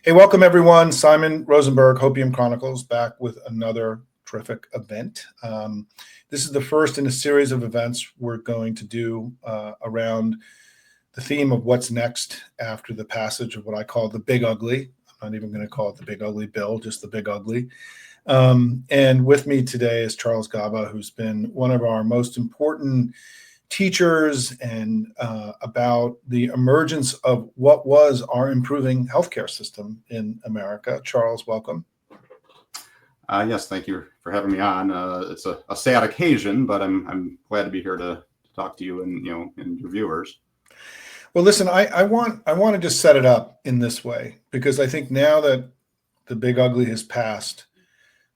Hey, welcome everyone. Simon Rosenberg, Hopium Chronicles, back with another terrific event. This is the first in a series of events we're going to do around the theme of what's next after the passage of what I call the Big Ugly. I'm not even going to call it the Big Ugly Bill, just the Big Ugly. And with me today is Charles Gaba, who's been one of our most important teachers and about the emergence of what was our improving healthcare system in America. Charles, welcome. Yes, thank you for having me on. It's a sad occasion, but I'm glad to be here to talk to you and your viewers. Well, listen, I want to just set it up in this way, because I think now that the Big Ugly has passed,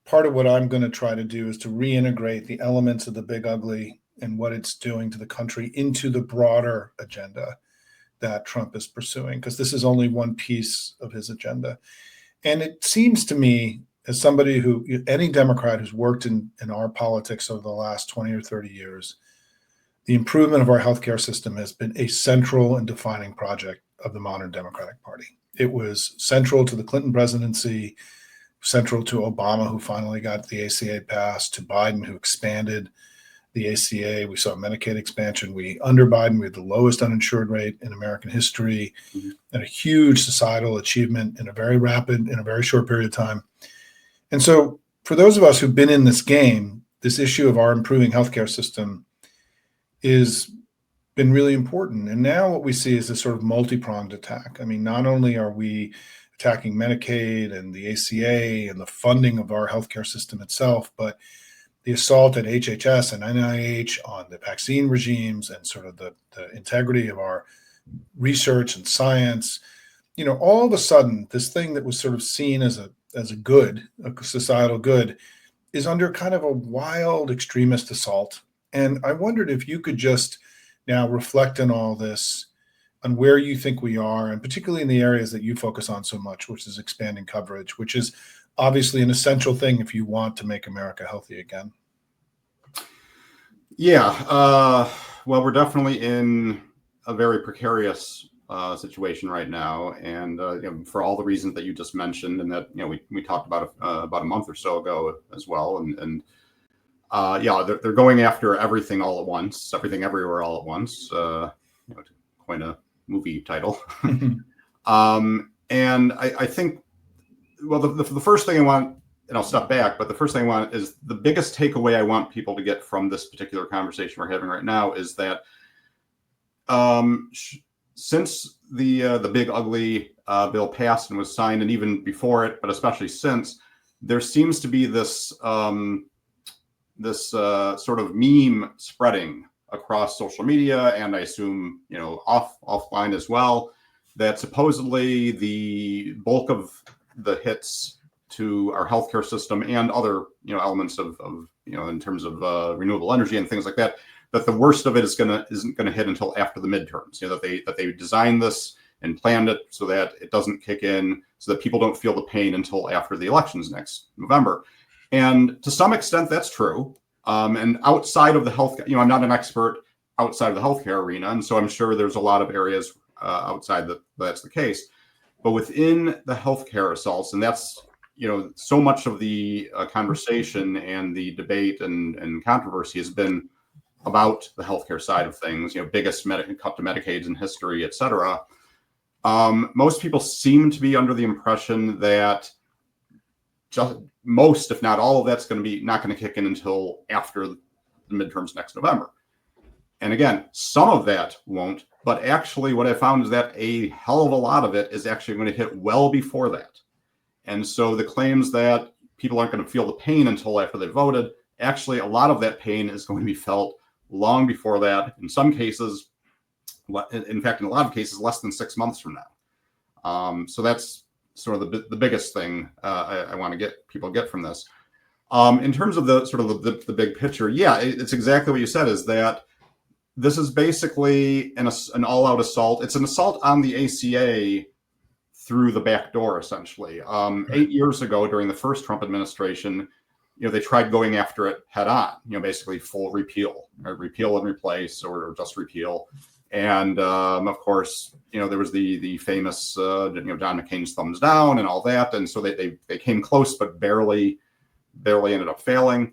part of what I'm going to try to do is to reintegrate the elements of the Big Ugly and what it's doing to the country into the broader agenda that Trump is pursuing, because this is only one piece of his agenda. And it seems to me, as somebody who, any Democrat who's worked in our politics over the last 20 or 30 years, the improvement of our healthcare system has been a central and defining project of the modern Democratic Party. It was central to the Clinton presidency, central to Obama, who finally got the ACA passed, to Biden, who expanded the ACA. We saw Medicaid expansion. Under Biden, we had the lowest uninsured rate in American history, and a huge societal achievement in a very short period of time. And so for those of us who've been in this game, this issue of our improving healthcare system has been really important. And now what we see is this sort of multi-pronged attack. I mean, not only are we attacking Medicaid and the ACA and the funding of our healthcare system itself, but the assault at HHS and NIH on the vaccine regimes and sort of the integrity of our research and science. All of a sudden, this thing that was sort of seen as a good, a societal good, is under kind of a wild extremist assault. And I wondered if you could just now reflect on all this, on where you think we are, and particularly in the areas that you focus on so much, which is expanding coverage, which is obviously an essential thing if you want to make America healthy again. Yeah, well, we're definitely in a very precarious situation right now, and for all the reasons that you just mentioned, and that we talked about a month or so ago as well, and they're going after everything all at once, everything everywhere all at once, to coin a movie title. And I think, well, the first thing I want, and I'll step back, but the first thing I want is the biggest takeaway I want people to get from this particular conversation we're having right now is that since the Big Ugly bill passed and was signed, and even before it, but especially since, there seems to be this sort of meme spreading across social media, and I assume offline as well, that supposedly the bulk of the hits to our healthcare system and other elements of in terms of renewable energy and things like that, that the worst of it isn't gonna hit until after the midterms. That they designed this and planned it so that it doesn't kick in, so that people don't feel the pain until after the elections next November. And to some extent, that's true. And outside of the health, I'm not an expert outside of the healthcare arena, and so I'm sure there's a lot of areas outside that's the case. But within the healthcare assaults, and that's so much of the conversation and the debate and controversy has been about the healthcare side of things. Biggest cut to Medicaid in history, et cetera. Most people seem to be under the impression that most, if not all of that's not going to kick in until after the midterms next November. And again, some of that won't, but actually what I found is that a hell of a lot of it is actually going to hit well before that. And so the claims that people aren't going to feel the pain until after they voted, actually a lot of that pain is going to be felt long before that. In some cases, in fact, in a lot of cases, less than 6 months from now. So that's sort of the biggest thing I want to get from this. In terms of the sort of the big picture, yeah, it's exactly what you said, is that this is basically an all-out assault. It's an assault on the ACA through the back door, essentially. 8 years ago, during the first Trump administration, they tried going after it head on, basically full repeal, repeal and replace, or just repeal. And of course, there was the famous, John McCain's thumbs down and all that. And so they came close, but barely ended up failing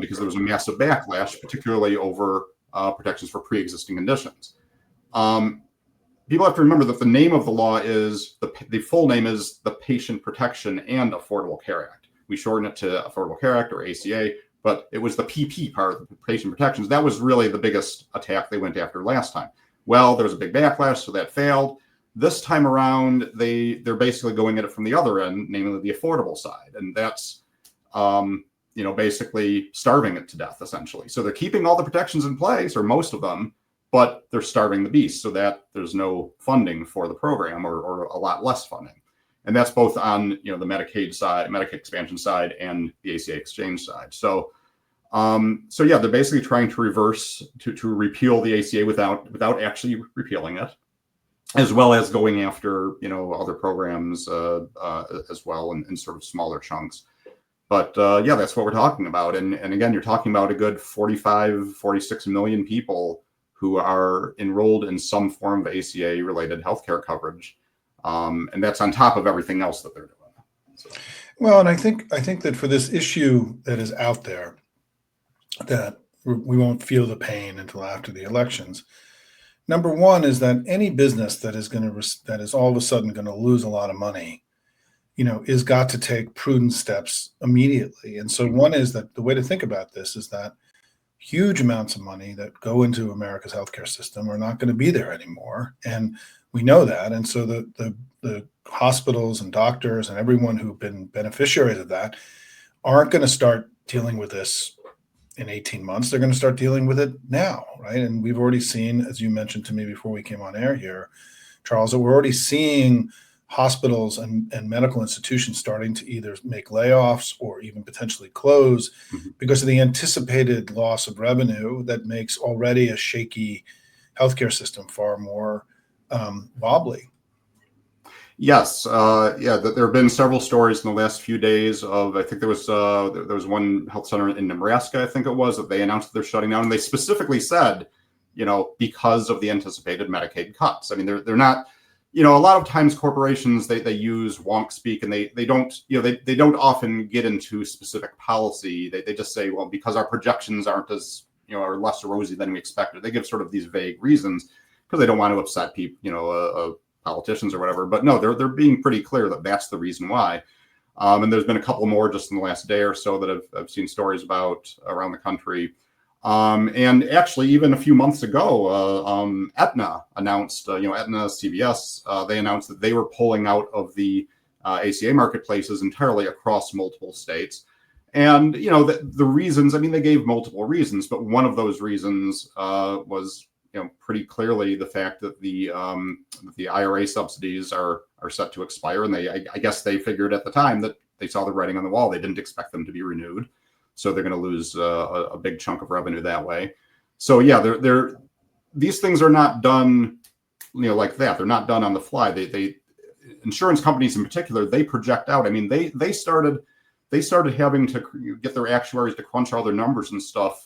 because there was a massive backlash, particularly over protections for pre-existing conditions. People have to remember that the name of the law is, the full name is the Patient Protection and Affordable Care Act. We shorten it to Affordable Care Act, or ACA, but it was the PP part of the patient protections. That was really the biggest attack they went after last time. Well, there was a big backlash, so that failed. This time around, they're basically going at it from the other end, namely the affordable side. And that's, basically starving it to death, essentially. So they're keeping all the protections in place, or most of them, but they're starving the beast so that there's no funding for the program, or a lot less funding. And that's both on, the Medicaid side, Medicaid expansion side, and the ACA exchange side. So yeah, they're basically trying to repeal the ACA without actually repealing it, as well as going after, other programs as well in sort of smaller chunks. But yeah, that's what we're talking about. And again, you're talking about a good 46 million people who are enrolled in some form of ACA related healthcare coverage. And that's on top of everything else that they're doing. So. Well, and I think that for this issue that is out there, that we won't feel the pain until after the elections. Number one is that any business that is all of a sudden going to lose a lot of money, is got to take prudent steps immediately. And so one is that the way to think about this is that huge amounts of money that go into America's healthcare system are not going to be there anymore. And we know that. And so the hospitals and doctors and everyone who've been beneficiaries of that aren't going to start dealing with this in 18 months. They're going to start dealing with it now, right? And we've already seen, as you mentioned to me before we came on air here, Charles, that we're already seeing hospitals and medical institutions starting to either make layoffs or even potentially close because of the anticipated loss of revenue that makes already a shaky healthcare system far more wobbly. Yes, yeah. There have been several stories in the last few days of. I think there was one health center in Nebraska, I think it was, that they announced that they're shutting down, and they specifically said, because of the anticipated Medicaid cuts. I mean, they're not. A lot of times corporations they use wonk speak, and they don't. They don't often get into specific policy. They just say, well, because our projections aren't as are less rosy than we expected. They give sort of these vague reasons because they don't want to upset people. Politicians or whatever, but no, they're being pretty clear that that's the reason why. And there's been a couple more just in the last day or so that I've seen stories about around the country. And actually, even a few months ago, Aetna announced, Aetna, CVS, they announced that they were pulling out of the ACA marketplaces entirely across multiple states. And, the reasons, I mean, they gave multiple reasons, but one of those reasons was pretty clearly the fact that the IRA subsidies are set to expire, and I guess they figured at the time that they saw the writing on the wall. They didn't expect them to be renewed, so they're going to lose a big chunk of revenue that way. So yeah, these things are not done, like that. They're not done on the fly. They insurance companies in particular, they project out. I mean, they started having to get their actuaries to crunch all their numbers and stuff,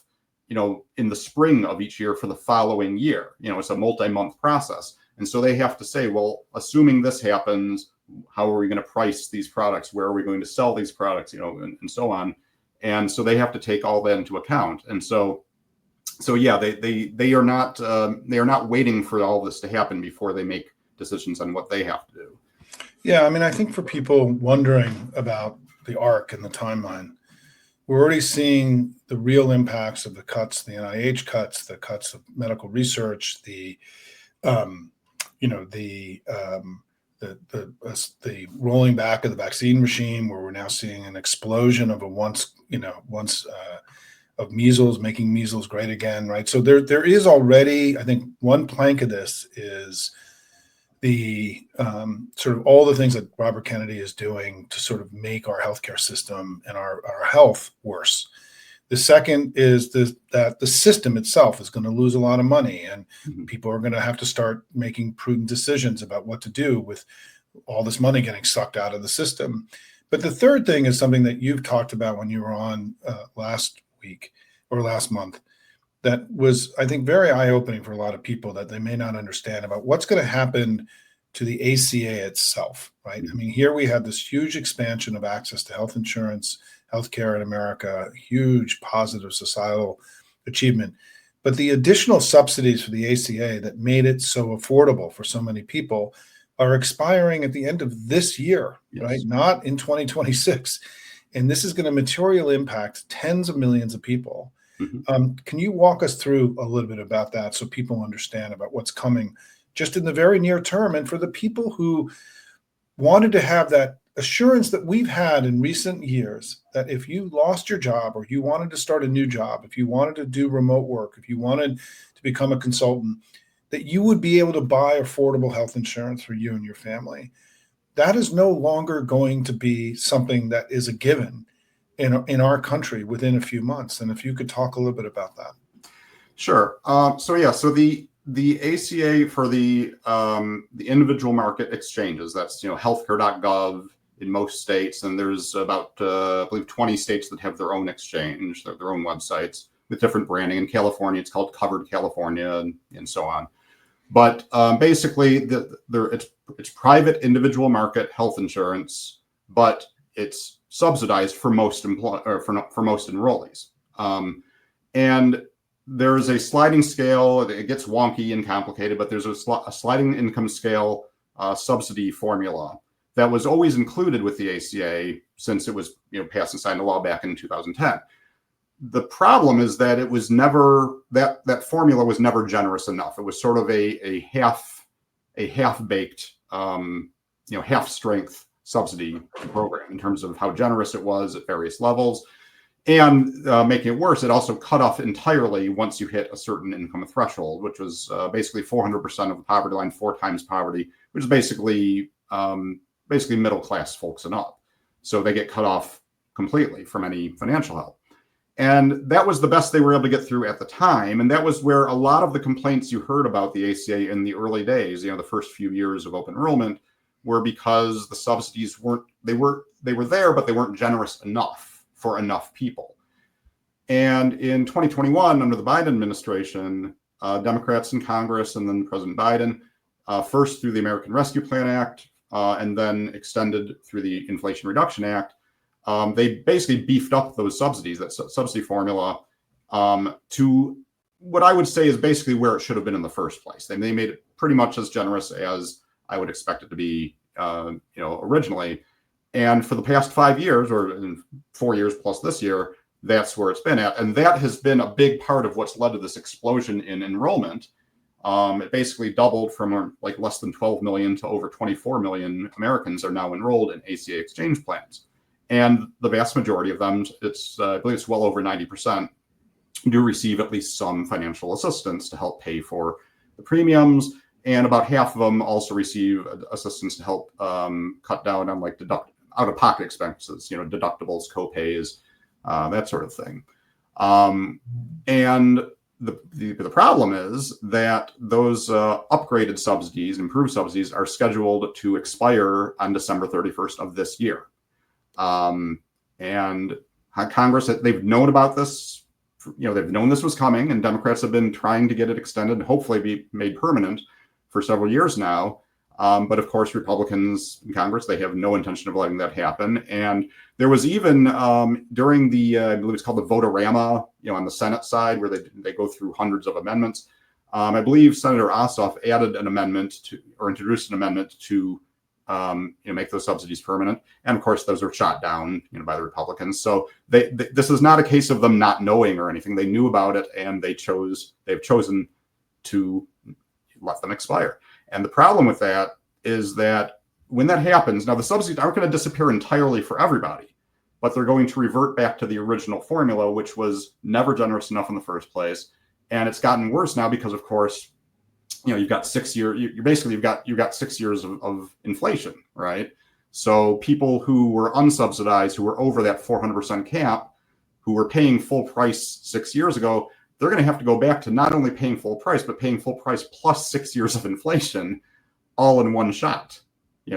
in the spring of each year for the following year. It's a multi-month process. And so they have to say, well, assuming this happens, how are we going to price these products? Where are we going to sell these products? And so on. And so they have to take all that into account. And so yeah, they are not waiting for all this to happen before they make decisions on what they have to do. Yeah. I mean, I think for people wondering about the arc and the timeline, we're already seeing the real impacts of the cuts, the NIH cuts, the cuts of medical research, the rolling back of the vaccine regime, where we're now seeing an explosion of of measles, making measles great again, right? So there is already, I think, one plank of this is the sort of all the things that Robert Kennedy is doing to sort of make our healthcare system and our health worse. The second is that the system itself is going to lose a lot of money, and people are going to have to start making prudent decisions about what to do with all this money getting sucked out of the system. But the third thing is something that you've talked about when you were on last week or last month, that was, I think, very eye-opening for a lot of people that they may not understand about what's going to happen to the ACA itself, right? I mean, here we have this huge expansion of access to health insurance, healthcare in America, huge positive societal achievement. But the additional subsidies for the ACA that made it so affordable for so many people are expiring at the end of this year, Yes. right? Not in 2026. And this is going to materially impact tens of millions of people. Can you walk us through a little bit about that so people understand about what's coming just in the very near term? And for the people who wanted to have that assurance that we've had in recent years, that if you lost your job or you wanted to start a new job, if you wanted to do remote work, if you wanted to become a consultant, that you would be able to buy affordable health insurance for you and your family. That is no longer going to be something that is a given in our country within a few months. And if you could talk a little bit about that. Sure. So the ACA for the individual market exchanges, that's healthcare.gov in most states, and there's about I believe 20 states that have their own exchange, their own websites with different branding. In California, it's called Covered California, and so on. But basically, it's private individual market health insurance, but it's subsidized for most for most enrollees. And there's a sliding scale. It gets wonky and complicated, but there's a sliding income scale subsidy formula that was always included with the ACA since it was passed and signed into law back in 2010. The problem is that it was never that formula was never generous enough. It was sort of a half-baked half-strength subsidy program in terms of how generous it was at various levels. And making it worse, it also cut off entirely once you hit a certain income threshold, which was basically 400% of the poverty line, 4 times poverty, which is basically middle class folks and up. So they get cut off completely from any financial help. And that was the best they were able to get through at the time. And that was where a lot of the complaints you heard about the ACA in the early days, the first few years of open enrollment, were because the subsidies were there, but they weren't generous enough for enough people. And in 2021, under the Biden administration, Democrats in Congress and then President Biden, first through the American Rescue Plan Act, and then extended through the Inflation Reduction Act, they basically beefed up those subsidies, that subsidy formula, to what I would say is basically where it should have been in the first place. They made it pretty much as generous as I would expect it to be, originally. And for the past 5 years, or 4 years plus this year, that's where it's been at. And that has been a big part of what's led to this explosion in enrollment. It basically doubled from like less than 12 million to over 24 million Americans are now enrolled in ACA exchange plans. And the vast majority of them, I believe it's well over 90%, do receive at least some financial assistance to help pay for the premiums. And about half of them also receive assistance to help cut down on like out-of-pocket expenses, deductibles, co-pays, that sort of thing. And the problem is that those upgraded subsidies, improved subsidies, are scheduled to expire on December 31st of this year. And Congress, they've known about this, they've known this was coming, and Democrats have been trying to get it extended and hopefully be made permanent for several years now. But of course, Republicans in Congress, they have no intention of letting that happen. And there was even during the, I believe it's called the Vote-A-Rama, on the Senate side, where they go through hundreds of amendments. I believe Senator Ossoff added an amendment introduced an amendment to make those subsidies permanent. And of course, those are shot down by the Republicans. So this is not a case of them not knowing or anything. They knew about it, and they've chosen to let them expire. And the problem with that is that when that happens, now the subsidies aren't going to disappear entirely for everybody, but they're going to revert back to the original formula, which was never generous enough in the first place. And it's gotten worse now because, of course, you've got 6 years. You've got 6 years of inflation, right? So people who were unsubsidized, who were over that 400% cap, who were paying full price 6 years ago, they're going to have to go back to not only paying full price, but paying full price plus 6 years of inflation all in one shot.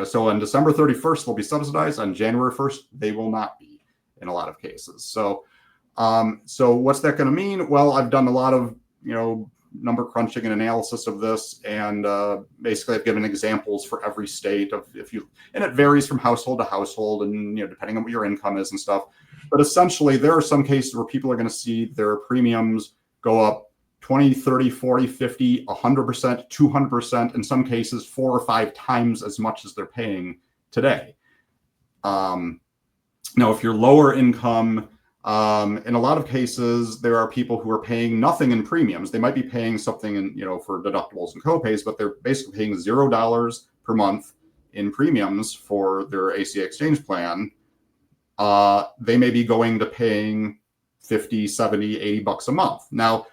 So on December 31st, they'll be subsidized. On January 1st, they will not be in a lot of cases. So So what's that going to mean? Well, I've done a lot of, number crunching and analysis of this, and basically I've given examples for every state of and it varies from household to household, and depending on what your income is and stuff. But essentially, there are some cases where people are going to see their premiums go up 20, 30, 40, 50, 100%, 200%, in some cases 4 or 5 times as much as they're paying today. Now, if you're lower income, in a lot of cases, there are people who are paying nothing in premiums. They might be paying something in, for deductibles and copays, but they're basically paying $0 per month in premiums for their ACA exchange plan. They may be going to paying 50, 70, 80 bucks a month. Now,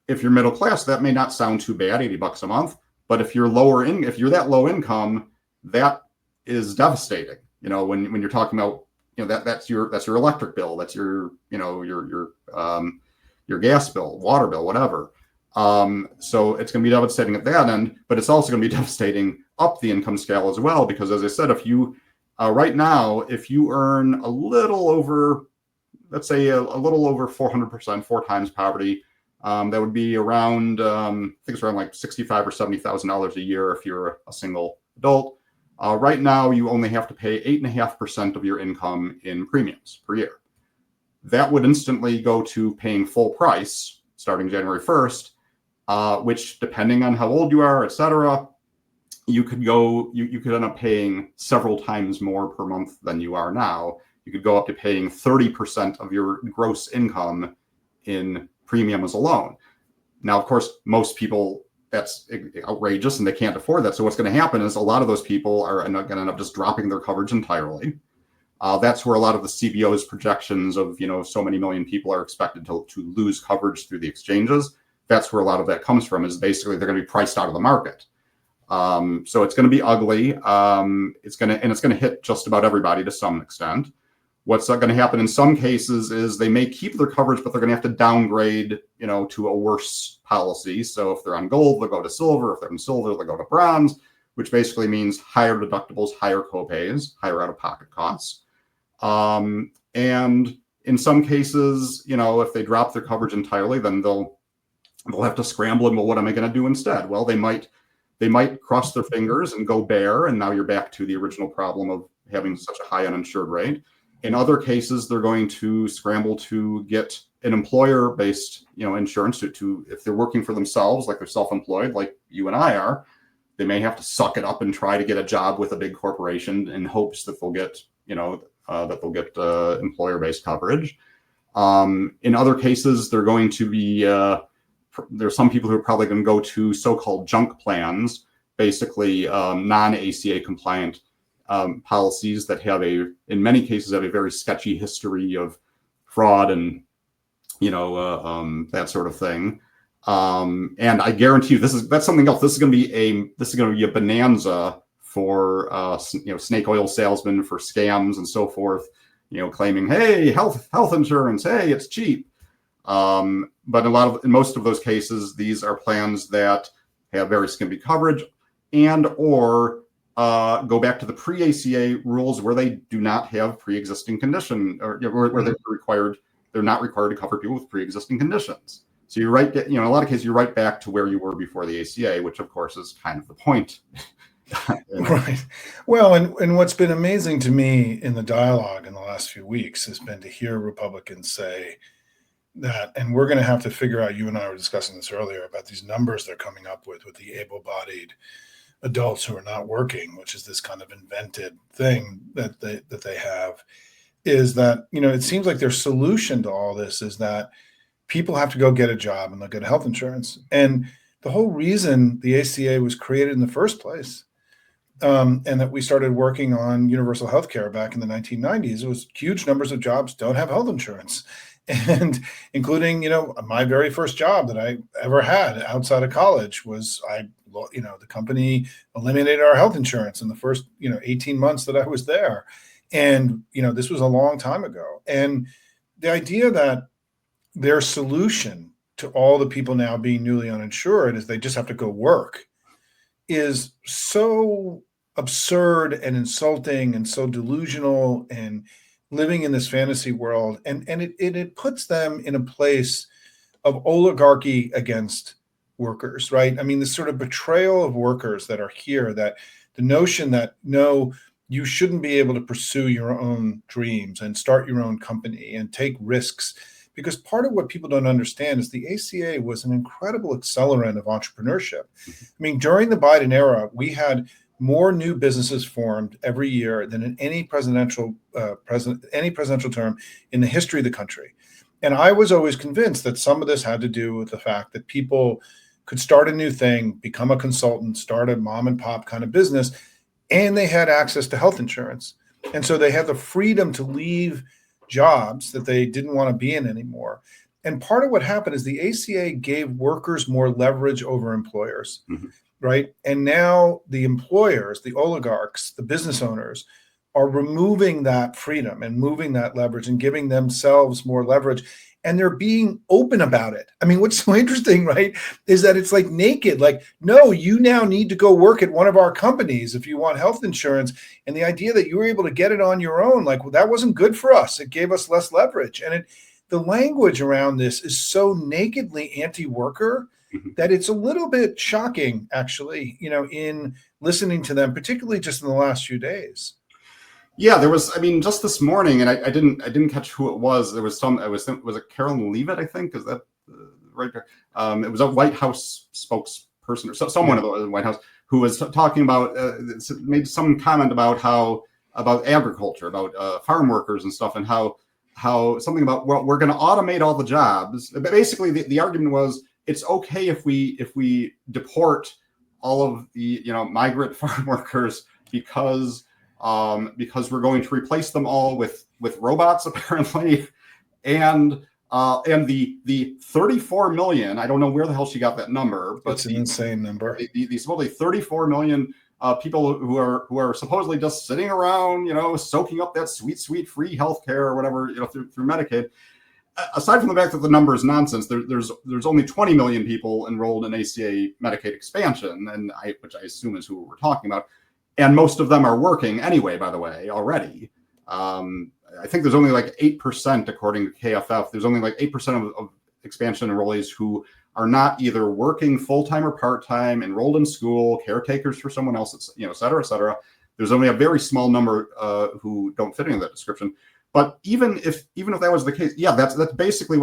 if you're middle class, that may not sound too bad, 80 bucks a month. But if you're if you're that low income, that is devastating. When you're talking about, that's your electric bill, that's your gas bill, water bill, whatever. So it's going to be devastating at that end, but it's also going to be devastating up the income scale as well, because as I said, if you right now, if you earn a little over, let's say a little over 400%, 4 times poverty, that would be around, I think it's around like $65,000 or $70,000 a year if you're a single adult. Right now, you only have to pay 8.5% of your income in premiums per year. That would instantly go to paying full price starting January 1st, which, depending on how old you are, et cetera, you could end up paying several times more per month than you are now. You could go up to paying 30% of your gross income in premiums alone. Now, of course, most people, that's outrageous and they can't afford that. So what's going to happen is a lot of those people are going to end up just dropping their coverage entirely. That's where a lot of the CBO's projections of, so many million people are expected to lose coverage through the exchanges. That's where a lot of that comes from, is basically they're going to be priced out of the market. So it's going to be ugly. It's going to hit just about everybody to some extent. What's going to happen in some cases is they may keep their coverage, but they're going to have to downgrade, to a worse policy. So if they're on gold, they'll go to silver. If they're in silver, they'll go to bronze, which basically means higher deductibles, higher copays, higher out-of-pocket costs. And in some cases, if they drop their coverage entirely, then they'll have to scramble and, well, what am I going to do instead? Well, they might cross their fingers and go bare, and now you're back to the original problem of having such a high uninsured rate. In other cases, they're going to scramble to get an employer-based, insurance to if they're working for themselves, like they're self-employed, like you and I are, they may have to suck it up and try to get a job with a big corporation in hopes that they'll get, employer-based coverage. In other cases, they're going to be, there's some people who are probably going to go to so-called junk plans, basically non-ACA compliant policies that in many cases have a very sketchy history of fraud and, that sort of thing. And I guarantee you, that's something else. This is going to be a bonanza for, snake oil salesmen, for scams and so forth, claiming, hey, health insurance, hey, it's cheap. But in most of those cases, these are plans that have very skimpy coverage or go back to the pre-ACA rules where they do not have pre-existing condition, or where they're not required to cover people with pre-existing conditions. So you're right, in a lot of cases, you're right back to where you were before the ACA, which of course is kind of the point. Right. Well, and what's been amazing to me in the dialogue in the last few weeks has been to hear Republicans say that, and we're going to have to figure out, you and I were discussing this earlier, about these numbers they're coming up with the able-bodied adults who are not working, which is this kind of invented thing that they have, is that, it seems like their solution to all this is that people have to go get a job and they'll get health insurance. And the whole reason the ACA was created in the first place, and that we started working on universal health care back in the 1990s, it was huge numbers of jobs don't have health insurance. And including, my very first job that I ever had outside of college was the company eliminated our health insurance in the first, 18 months that I was there. And, this was a long time ago. And the idea that their solution to all the people now being newly uninsured is they just have to go work is so absurd and insulting and so delusional. And living in this fantasy world, and it puts them in a place of oligarchy against workers, right? I mean, this sort of betrayal of workers that are here, that the notion that no, you shouldn't be able to pursue your own dreams and start your own company and take risks. Because part of what people don't understand is the ACA was an incredible accelerant of entrepreneurship. I mean, during the Biden era, we had more new businesses formed every year than in any presidential term in the history of the country. And I was always convinced that some of this had to do with the fact that people could start a new thing, become a consultant, start a mom and pop kind of business, and they had access to health insurance. And so they had the freedom to leave jobs that they didn't want to be in anymore. And part of what happened is the ACA gave workers more leverage over employers, right? And now the employers, the oligarchs, the business owners are removing that freedom and moving that leverage and giving themselves more leverage. And they're being open about it. I mean, what's so interesting, right, is that it's like naked. Like, no, you now need to go work at one of our companies if you want health insurance. And the idea that you were able to get it on your own, like, well, that wasn't good for us. It gave us less leverage. And the language around this is so nakedly anti-worker that it's a little bit shocking, actually, in listening to them, particularly just in the last few days. Yeah, there was. I mean, just this morning, and I didn't catch who it was. There was was it Carolyn Leavitt? I think, is that right? It was a White House spokesperson or someone at the White House who was talking about made some comment about about agriculture, about farm workers and stuff, and how something about, well, we're going to automate all the jobs. But basically, the argument was it's okay if we deport all of the migrant farm workers because we're going to replace them all with robots, apparently, and the 34 million. I don't know where the hell she got that number, but it's an insane number. The supposedly 34 million people who are supposedly just sitting around, soaking up that sweet free healthcare or whatever, through Medicaid. Aside from the fact that the number is nonsense, there's only 20 million people enrolled in ACA Medicaid expansion, which I assume is who we're talking about. And most of them are working anyway, by the way, already. I think there's only like 8%, according to KFF, there's only like 8% of expansion enrollees who are not either working full-time or part-time, enrolled in school, caretakers for someone else, et cetera, et cetera. There's only a very small number who don't fit into that description. But even if that was the case, yeah, that's basically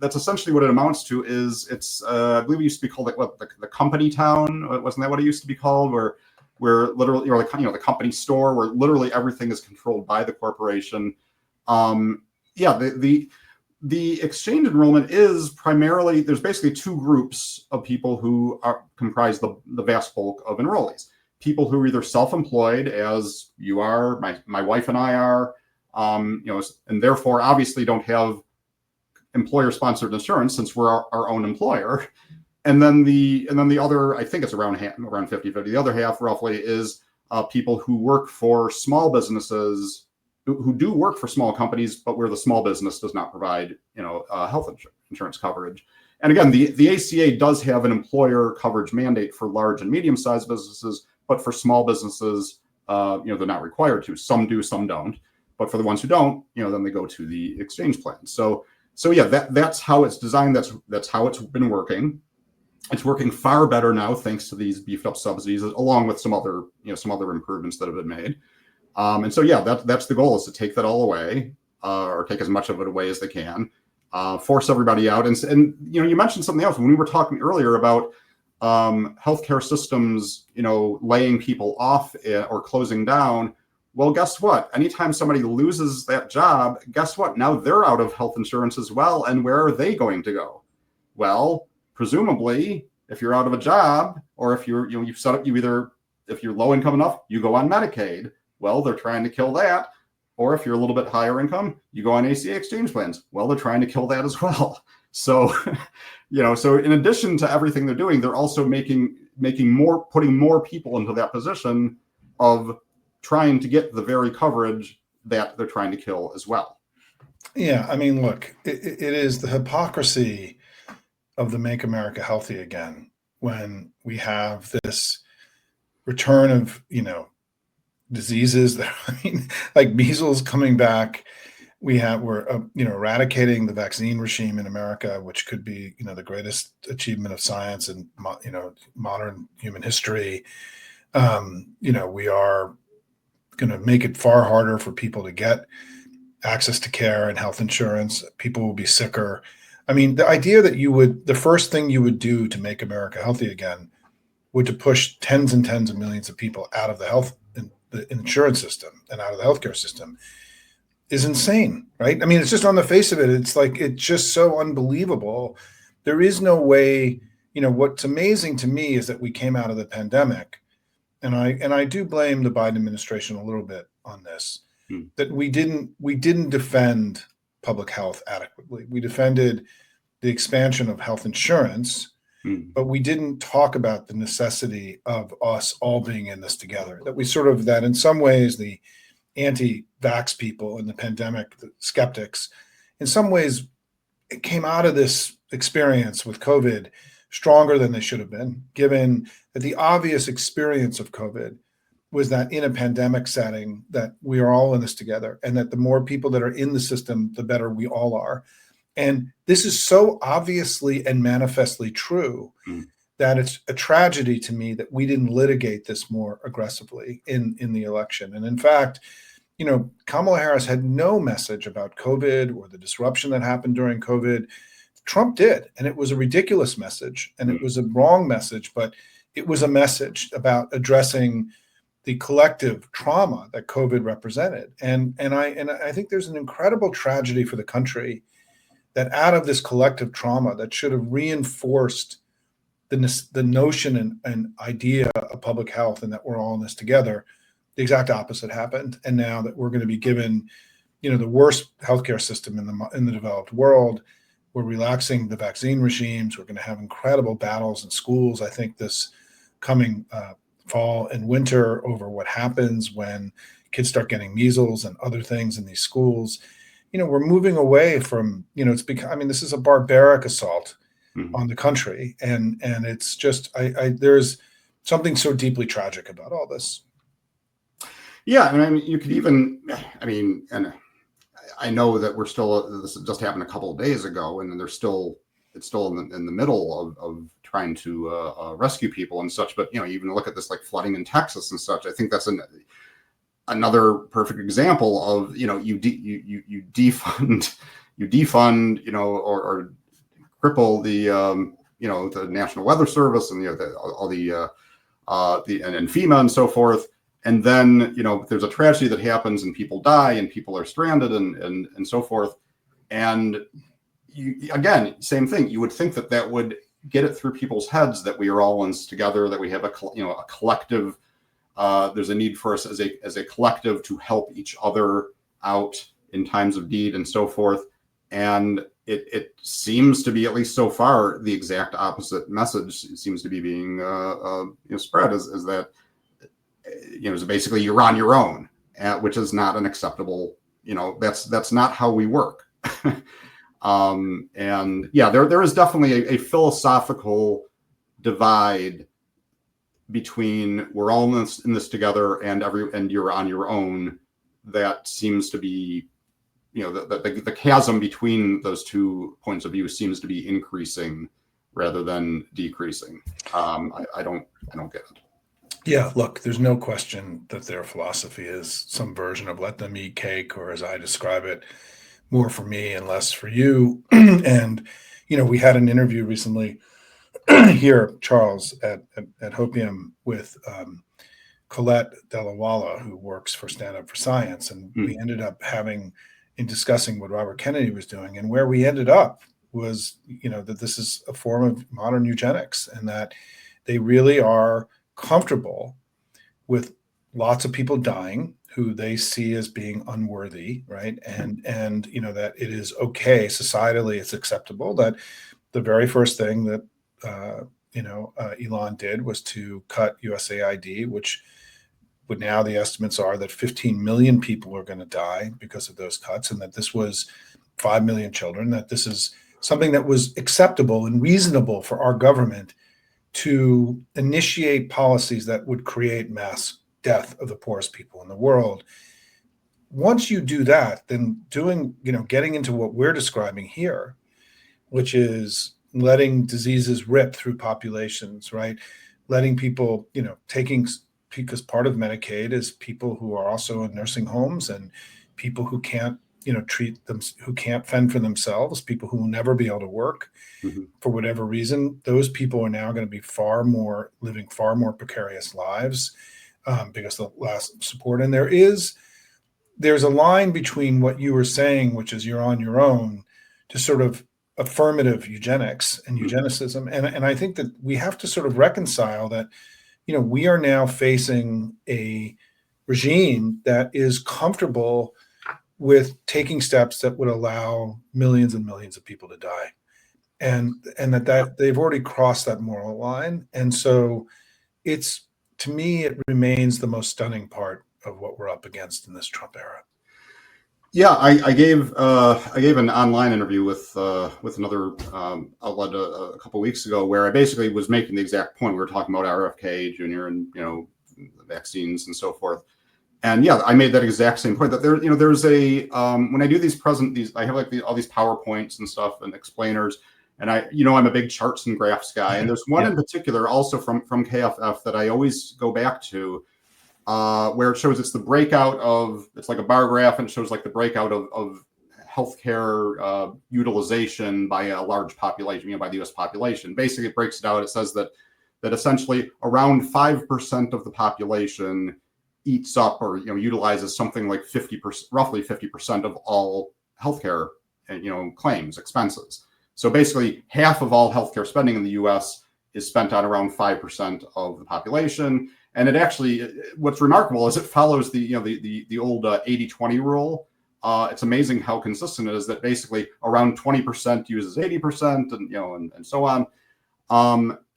that's essentially what it amounts to. Is it's I believe it used to be called the company town, wasn't that what it used to be called? Where literally, the company store, where literally everything is controlled by the corporation. The exchange enrollment is primarily, there's basically two groups of people who comprise the vast bulk of enrollees. People who are either self-employed, as you are, my wife and I are, and therefore obviously don't have employer-sponsored insurance since we're our own employer. And then the other, I think it's around 50-50. The other half, roughly, is people who work for small businesses, who do work for small companies, but where the small business does not provide, health insurance coverage. And again, the ACA does have an employer coverage mandate for large and medium-sized businesses, but for small businesses, they're not required to. Some do, some don't. But for the ones who don't, then they go to the exchange plan. So yeah, that's how it's designed. That's how it's been working. It's working far better now, thanks to these beefed up subsidies, along with some other improvements that have been made. And so, yeah, that's the goal, is to take that all away, or take as much of it away as they can, force everybody out. And you mentioned something else when we were talking earlier about healthcare systems, laying people off or closing down. Well, guess what? Anytime somebody loses that job, guess what? Now they're out of health insurance as well. And where are they going to go? Well, presumably, if you're out of a job, or if you've set up, if you're low income enough, you go on Medicaid. Well, they're trying to kill that. Or if you're a little bit higher income, you go on ACA exchange plans. Well, they're trying to kill that as well. So, so in addition to everything they're doing, they're also putting more people into that position of trying to get the very coverage that they're trying to kill as well. Yeah, I mean, look, it is the hypocrisy of the Make America Healthy Again when we have this return of, diseases that, like measles coming back, we're eradicating the vaccine regime in America, which could be the greatest achievement of science and modern human history. We are going to make it far harder for people to get access to care and health insurance. People will be sicker. I mean, the idea that the first thing you would do to make America healthy again would to push tens and tens of millions of people out of the insurance system and out of the healthcare system is insane, right? I mean, it's just on the face of it. It's like, it's just so unbelievable. There is no way, what's amazing to me is that we came out of the pandemic, and I do blame the Biden administration a little bit on this, that we didn't defend public health adequately. We defended the expansion of health insurance, but we didn't talk about the necessity of us all being in this together. That in some ways the anti-vax people in the pandemic, the skeptics, in some ways it came out of this experience with COVID stronger than they should have been, given that the obvious experience of COVID was that in a pandemic setting that we are all in this together, and that the more people that are in the system, the better we all are. And this is so obviously and manifestly true that it's a tragedy to me that we didn't litigate this more aggressively in the election. And in fact, Kamala Harris had no message about COVID or the disruption that happened during COVID. Trump did, and it was a ridiculous message, and it was a wrong message, but it was a message about addressing the collective trauma that COVID represented. And I think there's an incredible tragedy for the country that out of this collective trauma that should have reinforced the notion and idea of public health and that we're all in this together, the exact opposite happened. And now that we're going to be given, the worst healthcare system in the developed world, we're relaxing the vaccine regimes. We're going to have incredible battles in schools. I think this coming fall and winter over what happens when kids start getting measles and other things in these schools. We're moving away from, this is a barbaric assault on the country. And it's just, there's something so deeply tragic about all this. Yeah. And I mean, you could even, and I know that this just happened a couple of days ago, and it's still in the middle of trying to rescue people and such. But, even look at this, like flooding in Texas and such. I think that's another perfect example of, you defund, or cripple the National Weather Service and all the and FEMA and so forth. And then, there's a tragedy that happens and people die and people are stranded and so forth. And again, same thing. You would think that would get it through people's heads that we are all in this together, that we have a collective. There's a need for us as a collective to help each other out in times of need and so forth. And it seems to be, at least so far, the exact opposite message seems to be being spread is that so basically you're on your own, which is not an acceptable. That's not how we work. And yeah, there is definitely a philosophical divide between we're all in this together and you're on your own. That seems to be, the chasm between those two points of view seems to be increasing rather than decreasing. I don't get it. Yeah, look, there's no question that their philosophy is some version of let them eat cake, or as I describe it, more for me and less for you. And, we had an interview recently here, Charles, at Hopium with Colette Delawala, who works for Stand Up for Science. And we ended up discussing what Robert Kennedy was doing. And where we ended up was, that this is a form of modern eugenics, and that they really are comfortable with lots of people dying who they see as being unworthy, right? And that it is okay, societally it's acceptable, that the very first thing that Elon did was to cut USAID, which would now the estimates are that 15 million people are going to die because of those cuts, and that this was 5 million children, that this is something that was acceptable and reasonable for our government to initiate policies that would create mass death of the poorest people in the world. once you do that, then getting into what we're describing here, which is letting diseases rip through populations, right? Letting people, because part of Medicaid is people who are also in nursing homes and people who can't, treat them, who can't fend for themselves, people who will never be able to work for whatever reason. Those people are now going to be living far more precarious lives because of the last support. And there's a line between what you were saying, which is you're on your own, to sort of affirmative eugenics and eugenicism. And I think that we have to sort of reconcile that, we are now facing a regime that is comfortable with taking steps that would allow millions and millions of people to die. And that they've already crossed that moral line. And so to me, it remains the most stunning part of what we're up against in this Trump era. Yeah, I gave an online interview with another outlet a couple of weeks ago where I basically was making the exact point. We were talking about RFK Jr. and vaccines and so forth. And yeah, I made that exact same point that there's a when I do I have all these PowerPoints and stuff and explainers, and I'm a big charts and graphs guy. And there's one in particular also from KFF that I always go back to. Where it shows it's like a bar graph, and it shows like the breakout of healthcare utilization by a large population, by the U.S. population. Basically, it breaks it out. It says that essentially around 5% of the population eats up or utilizes something like 50%, roughly 50% of all healthcare claims, expenses. So basically, half of all healthcare spending in the U.S. is spent on around 5% of the population. And it actually, what's remarkable is it follows the old 80-20 rule. It's amazing how consistent it is that basically around 20% uses 80% and so on.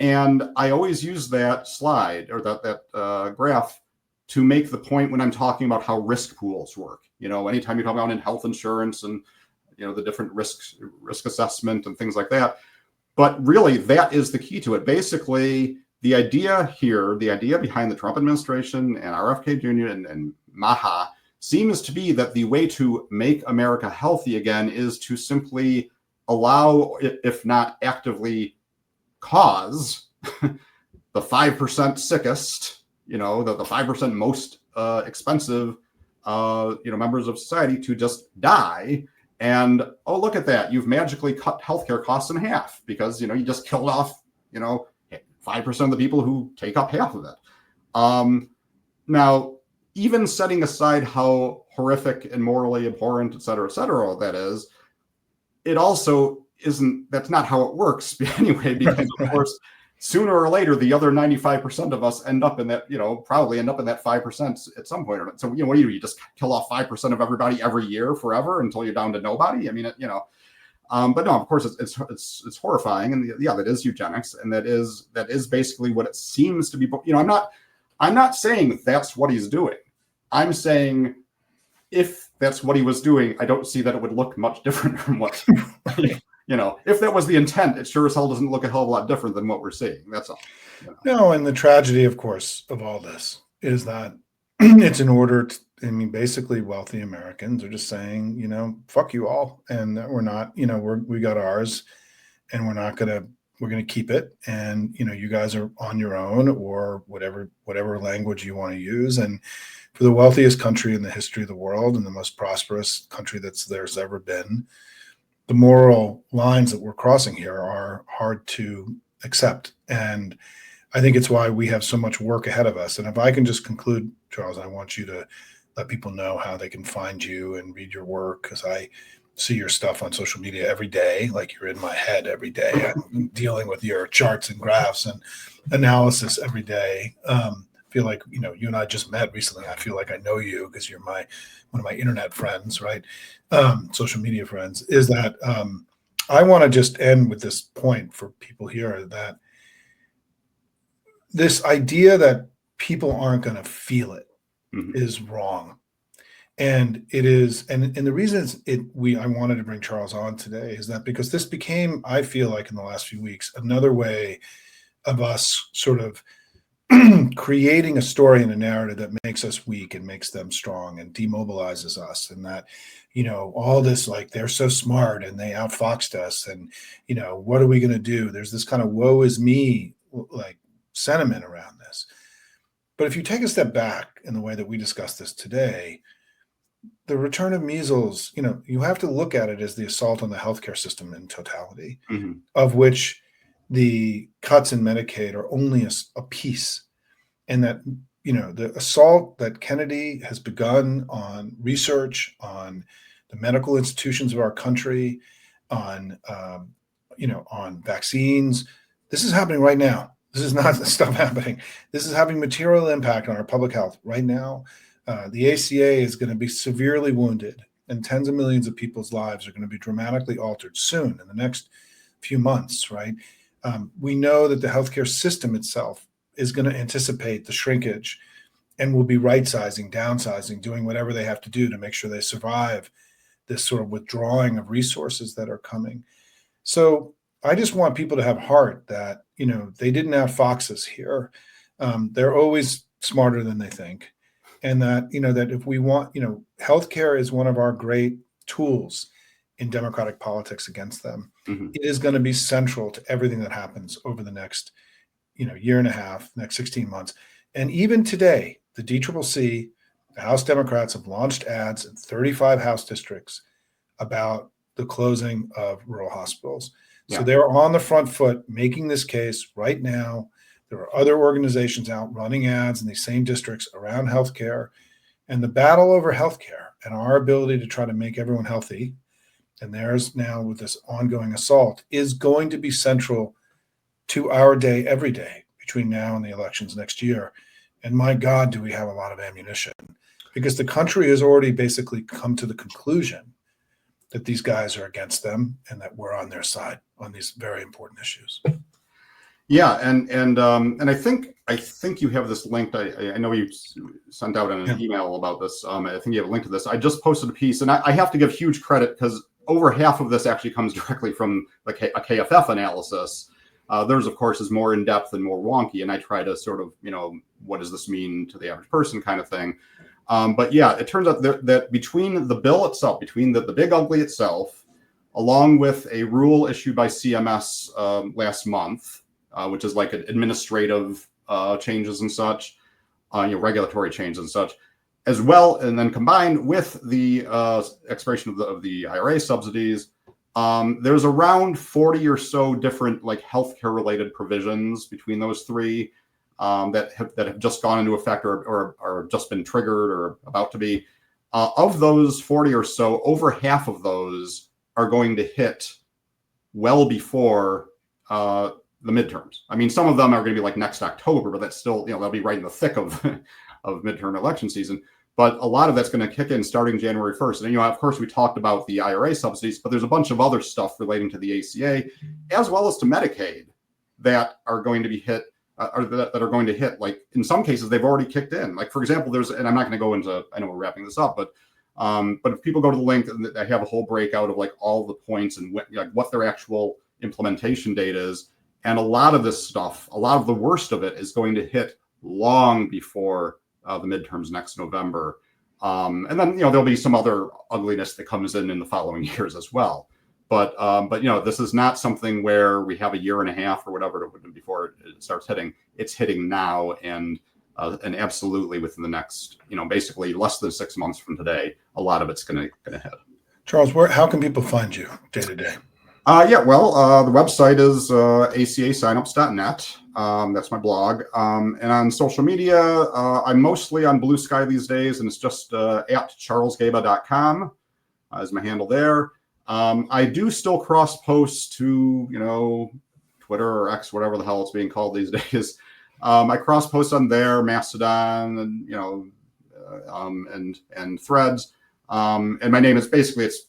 And I always use that slide or that graph to make the point when I'm talking about how risk pools work. Anytime you're talking about in health insurance and the different risk assessment and things like that. But really, that is the key to it. Basically, the idea behind the Trump administration and RFK Jr. and Maha seems to be that the way to make America healthy again is to simply allow, if not actively cause, the 5% sickest, the 5% most expensive, members of society to just die. And, oh, look at that. You've magically cut healthcare costs in half because, you just killed off, 5% of the people who take up half of it. Now, even setting aside how horrific and morally abhorrent, et cetera, that is, it also isn't, that's not how it works anyway, because of course, sooner or later, the other 95% of us end up in that, probably end up in that 5% at some point. So, what do? You just kill off 5% of everybody every year forever until you're down to nobody? I mean, but no, of course, it's horrifying, and that is eugenics, and that is basically what it seems to be. I'm not saying that's what he's doing. I'm saying if that's what he was doing, I don't see that it would look much different from what if that was the intent. It sure as hell doesn't look a hell of a lot different than what we're seeing. That's all. No, and the tragedy, of course, of all this is that it's in order to. Basically wealthy Americans are just saying, fuck you all. And we're not, we got ours and we're going to keep it. And, you guys are on your own or whatever language you want to use. And for the wealthiest country in the history of the world and the most prosperous country there's ever been, the moral lines that we're crossing here are hard to accept. And I think it's why we have so much work ahead of us. And if I can just conclude, Charles, I want you to let people know how they can find you and read your work, because I see your stuff on social media every day, like you're in my head every day. I'm dealing with your charts and graphs and analysis every day. I feel like, you and I just met recently. I feel like I know you because you're one of my internet friends, right? Social media friends. Is that I want to just end with this point for people here, that this idea that people aren't going to feel it is wrong. And it is, and the reason I wanted to bring Charles on today is that because this became, I feel like in the last few weeks, another way of us sort of creating a story and a narrative that makes us weak and makes them strong and demobilizes us, and that, all this, like, they're so smart and they outfoxed us, and what are we going to do? There's this kind of woe is me like sentiment around this. But if you take a step back in the way that we discussed this today, the return of measles, you have to look at it as the assault on the healthcare system in totality, Mhm. of which the cuts in Medicaid are only a piece. And that, the assault that Kennedy has begun on research, on the medical institutions of our country, on vaccines, this is happening right now. This is not stuff happening. This is having material impact on our public health right now. The ACA is going to be severely wounded, and tens of millions of people's lives are going to be dramatically altered soon in the next few months, right? We know that the healthcare system itself is going to anticipate the shrinkage and will be right-sizing, downsizing, doing whatever they have to do to make sure they survive this sort of withdrawing of resources that are coming. So I just want people to have heart that, they didn't have foxes here. They're always smarter than they think. And that, that if we want, healthcare is one of our great tools in democratic politics against them. Mhm. It is going to be central to everything that happens over the next, year and a half, next 16 months. And even today, the DCCC, the House Democrats have launched ads in 35 House districts about the closing of rural hospitals. So Yeah. they're on the front foot making this case right now. There are other organizations out running ads in these same districts around healthcare. And the battle over healthcare and our ability to try to make everyone healthy, and theirs now with this ongoing assault, is going to be central to our day every day between now and the elections next year. And my God, do we have a lot of ammunition, because the country has already basically come to the conclusion that these guys are against them and that we're on their side on these very important issues. Yeah, and I think you have this linked. I know you sent out an email about this. I think you have a link to this. I just posted a piece, and I have to give huge credit because over half of this actually comes directly from a KFF analysis. Theirs, of course, is more in depth and more wonky, and I try to sort of, what does this mean to the average person kind of thing. But yeah, it turns out that between the bill itself, between the big ugly itself, along with a rule issued by CMS last month, which is like administrative changes and such, regulatory changes and such, as well, and then combined with the expiration of the IRA subsidies, there's around 40 or so different like healthcare related provisions between those three that have just gone into effect or just been triggered or about to be. Of those 40 or so, over half of those are going to hit well before the midterms. I mean, some of them are going to be like next October, but that's still, they'll be right in the thick of of midterm election season. But a lot of that's going to kick in starting January 1st. And, of course, we talked about the IRA subsidies, but there's a bunch of other stuff relating to the ACA, as well as to Medicaid, that are going to be hit, or that are going to hit. Like, in some cases, they've already kicked in. Like, for example, and I'm not going to go into, I know we're wrapping this up, but if people go to the link, I have a whole breakout of like all the points and what their actual implementation date is. And a lot of this stuff, a lot of the worst of it is going to hit long before the midterms next November. And then, there'll be some other ugliness that comes in the following years as well. But this is not something where we have a year and a half or whatever before it starts hitting. It's hitting now and absolutely within the next, basically less than 6 months from today, a lot of it's going to hit. Charles, how can people find you day to day? The website is acasignups.net. That's my blog. And on social media, I'm mostly on Blue Sky these days, and it's just at charlesgaba.com is my handle there. I do still cross post to, Twitter or X, whatever the hell it's being called these days. I cross post on there, Mastodon, and, and Threads. And my name is basically, it's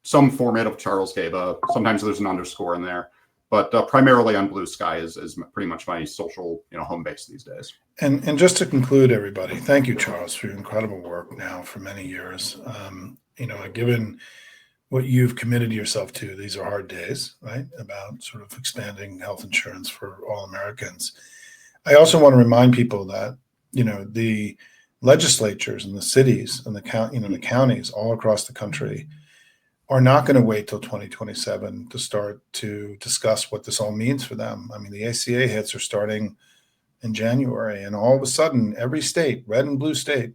some format of Charles Gaba. Sometimes there's an underscore in there, but primarily on Blue Sky is pretty much my social, home base these days. And just to conclude, everybody, thank you, Charles, for your incredible work now for many years. Given what you've committed yourself to, these are hard days, right? About sort of expanding health insurance for all Americans. I also want to remind people that, the legislatures and the cities and the counties all across the country are not going to wait till 2027 to start to discuss what this all means for them. I mean, the ACA hits are starting in January, and all of a sudden, every state, red and blue state,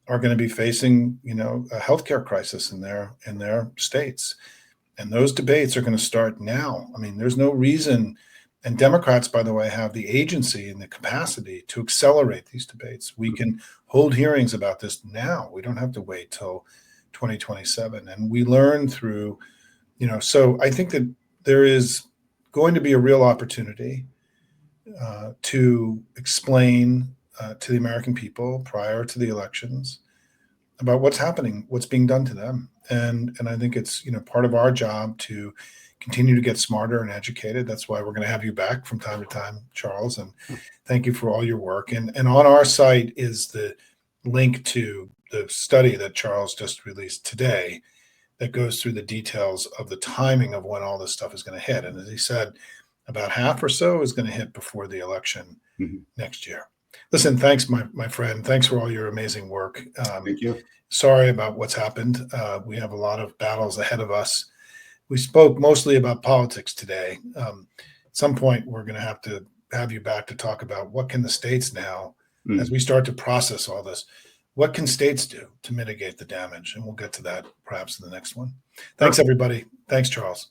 are going to be facing, a healthcare crisis in their states. And those debates are going to start now. I mean, there's no reason. And Democrats, by the way, have the agency and the capacity to accelerate these debates. We can hold hearings about this now. We don't have to wait till 2027. And we learn through, so I think that there is going to be a real opportunity to explain to the American people prior to the elections about what's happening, what's being done to them. And I think it's, part of our job to continue to get smarter and educated. That's why we're going to have you back from time to time, Charles. And thank you for all your work. And on our site is the link to the study that Charles just released today that goes through the details of the timing of when all this stuff is going to hit. And as he said, about half or so is going to hit before the election next year. Listen, thanks, my friend. Thanks for all your amazing work. Thank you. Sorry about what's happened. We have a lot of battles ahead of us. We spoke mostly about politics today. At some point, we're going to have you back to talk about what can the states now, as we start to process all this, what can states do to mitigate the damage? And we'll get to that perhaps in the next one. Thanks, everybody. Thanks, Charles.